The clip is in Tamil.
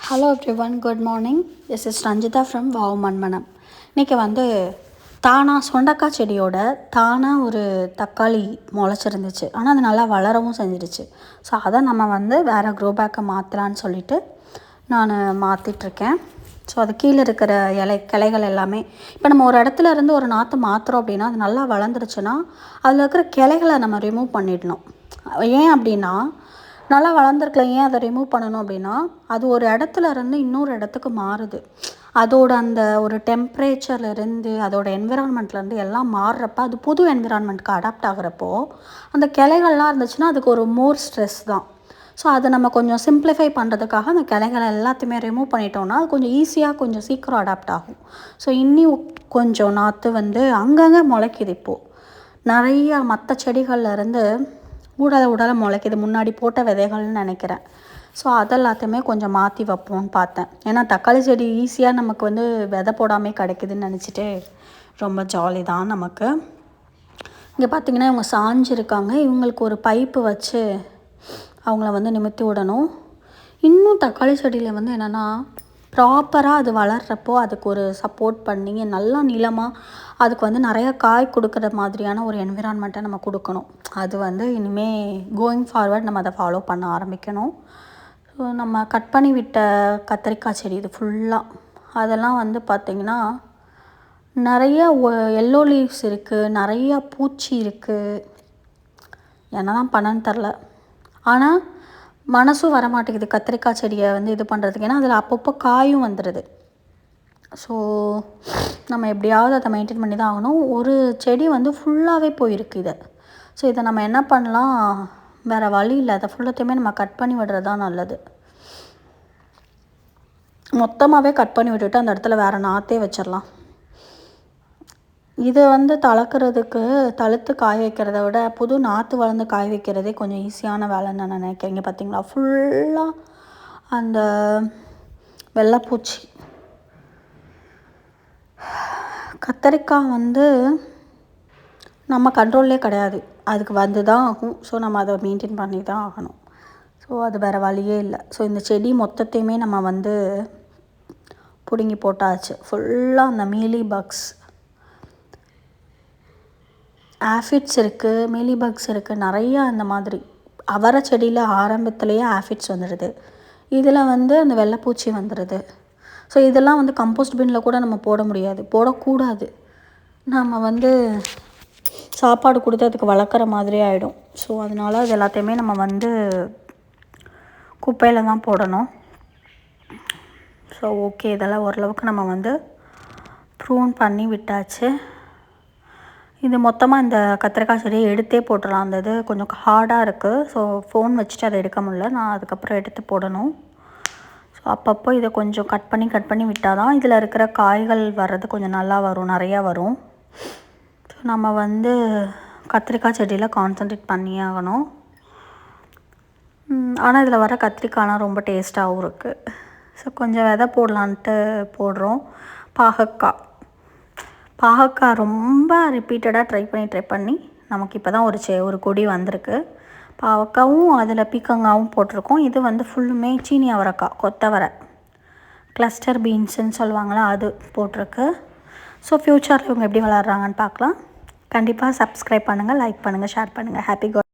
Hello everyone, good morning. This is Ranjitha from wow Manmanam. இன்றைக்கி தானாக சொண்டக்காய் செடியோட தானாக ஒரு தக்காளி முளைச்சிருந்துச்சு. ஆனால் அது நல்லா வளரவும் செஞ்சிருச்சு. ஸோ அதை நம்ம வேறு க்ரோ பேக்கை மாற்றலான்னு சொல்லிவிட்டு நான் மாற்றிட்டுருக்கேன். ஸோ அது கீழே இருக்கிற கிளைகள் எல்லாமே இப்போ நம்ம ஒரு இடத்துல இருந்து ஒரு நாற்று மாற்றுறோம் அப்படின்னா அது நல்லா வளர்ந்துருச்சுன்னா அதில் இருக்கிற கிளைகளை நம்ம ரிமூவ் பண்ணிடணும். ஏன் அப்படின்னா நல்லா வளர்ந்துருக்கல, ஏன் அதை ரிமூவ் பண்ணணும் அப்படின்னா அது ஒரு இடத்துல இருந்து இன்னொரு இடத்துக்கு மாறுது. அதோட அந்த ஒரு டெம்ப்ரேச்சர்லேருந்து அதோட என்விரான்மெண்ட்லேருந்து எல்லாம் மாறுறப்ப அது புது என்விரான்மெண்ட்க்கு அடாப்ட் ஆகிறப்போ அந்த கிளைகள்லாம் இருந்துச்சுன்னா அதுக்கு ஒரு மோர் ஸ்ட்ரெஸ் தான். ஸோ அதை நம்ம கொஞ்சம் சிம்பிளிஃபை பண்ணுறதுக்காக அந்த கிளைகளை எல்லாத்தையுமே ரிமூவ் பண்ணிட்டோம்னா அது கொஞ்சம் ஈஸியாக கொஞ்சம் சீக்கிரம் அடாப்ட் ஆகும். ஸோ இன்னும் கொஞ்சம் நாற்று அங்கங்கே முளைக்குது. இப்போது நிறையா மற்ற செடிகள்லேருந்து உடலை முளைக்குது, முன்னாடி போட்ட விதைகள்னு நினைக்கிறேன். ஸோ அதெல்லாத்தையுமே கொஞ்சம் மாற்றி வைப்போம்னு பார்த்தேன். ஏன்னா தக்காளி செடி ஈஸியாக நமக்கு விதை போடாமல் கிடைக்குதுன்னு நினச்சிட்டு ரொம்ப ஜாலி தான் நமக்கு. இங்கே பார்த்திங்கன்னா இவங்க சாஞ்சிருக்காங்க. இவங்களுக்கு ஒரு பைப்பு வச்சு அவங்கள நிமித்தி விடணும். இன்னும் தக்காளி செடியில் என்னென்னா ப்ராப்பராக அது வளர்கிறப்போ அதுக்கு ஒரு சப்போர்ட் பண்ணி நல்லா நிலமாக அதுக்கு நிறையா காய் கொடுக்குற மாதிரியான ஒரு என்விரான்மெண்ட்டை நம்ம கொடுக்கணும். அது இனிமேல் கோயிங் ஃபார்வர்ட் நம்ம அதை ஃபாலோ பண்ண ஆரம்பிக்கணும். ஸோ நம்ம கட் பண்ணி விட்ட கத்திரிக்காய் செடி இது ஃபுல்லாக அதெல்லாம் பார்த்திங்கன்னா நிறைய எல்லோ லீவ்ஸ் இருக்குது, நிறையா பூச்சி இருக்குது. என்ன தான் பண்ணன்னு தெரில. ஆனால் மனசும் வரமாட்டேங்குது கத்திரிக்காய் செடியை இது பண்ணுறதுக்கு. ஏன்னா அதில் அப்பப்போ காயும் வந்துடுது. ஸோ நம்ம எப்படியாவது அதை மெயின்டைன் பண்ணி தான் ஆகணும். ஒரு செடி ஃபுல்லாகவே போயிருக்கு இதை. ஸோ இதை நம்ம என்ன பண்ணலாம், வேறு வழி இல்லை, அதை ஃபுல்லத்தையுமே நம்ம கட் பண்ணி விடுறது தான் நல்லது. மொத்தமாகவே கட் பண்ணி விட்டுட்டு அந்த இடத்துல வேறு நாற்றே வச்சிடலாம். இது தளர்க்குறதுக்கு தழுத்து காய வைக்கிறத விட புது நாற்று வளர்ந்து காய வைக்கிறதே கொஞ்சம் ஈஸியான வேலைன்னு நான் நினைக்கிறேன். பார்த்திங்களா ஃபுல்லாக அந்த வெள்ளைப்பூச்சி. கத்தரிக்காய் நம்ம கண்ட்ரோல்லே கிடையாது, அதுக்கு தான் ஆகும். ஸோ நம்ம அதை மெயின்டைன் பண்ணி தான் ஆகணும். ஸோ அது வேறு வழியே இல்லை. ஸோ இந்த செடி மொத்தத்தையுமே நம்ம பிடுங்கி போட்டாச்சு. ஃபுல்லாக அந்த மீலி பக்ஸ், ஆஃபிட்ஸ் இருக்குது, மீலி பக்ஸ் இருக்குது, நிறையா அந்த மாதிரி. அவரை செடியில் ஆரம்பத்துலேயே ஆஃபிட்ஸ் வந்துடுது. இதில் அந்த வெள்ளைப்பூச்சி வந்துடுது. ஸோ இதெல்லாம் கம்போஸ்ட் பின்னில் கூட நம்ம போட முடியாது, போடக்கூடாது. நம்ம சாப்பாடு கொடுத்து அதுக்கு வளர்க்குற மாதிரி ஆகிடும். ஸோ அதனால் அது எல்லாத்தையுமே நம்ம குப்பையில் தான் போடணும். ஸோ ஓகே, இதெல்லாம் ஓரளவுக்கு நம்ம ப்ரூன் பண்ணி விட்டாச்சு. இது மொத்தமாக இந்த கத்திரிக்காய் செடியை எடுத்தே போட்டுடலாம். அந்த இது கொஞ்சம் ஹார்டாக இருக்குது. ஸோ ஃபோன் வச்சுட்டு அதை எடுக்க முடியல, நான் அதுக்கப்புறம் எடுத்து போடணும். ஸோ அப்பப்போ இதை கொஞ்சம் கட் பண்ணி விட்டால் தான் இதில் இருக்கிற காய்கள் வர்றது கொஞ்சம் நல்லா வரும், நிறையா வரும். ஸோ நம்ம கத்திரிக்காய் செடியில் கான்சன்ட்ரேட் பண்ணியே ஆகணும். ஆனால் இதில் வர கத்திரிக்காய்லாம் ரொம்ப டேஸ்ட்டாகவும் இருக்குது. ஸோ கொஞ்சம் விதை போடலான்ட்டு போடுறோம். பாகக்காய் ரொம்ப ரிப்பீட்டடாக ட்ரை பண்ணி நமக்கு இப்போ தான் ஒரு கொடி வந்திருக்கு. பாவக்காவும் அதில் பீக்கங்காவும் போட்டிருக்கோம். இது ஃபுல்லுமே சீனி அவரைக்காய், கொத்தவரை, கிளஸ்டர் பீன்ஸுன்னு சொல்லுவாங்களா, அது போட்டிருக்கு. ஸோ ஃப்யூச்சரில் இவங்க எப்படி வளர்கிறாங்கன்னு பார்க்கலாம். கண்டிப்பாக சப்ஸ்கிரைப் பண்ணுங்கள், லைக் பண்ணுங்கள், ஷேர் பண்ணுங்கள். ஹாப்பி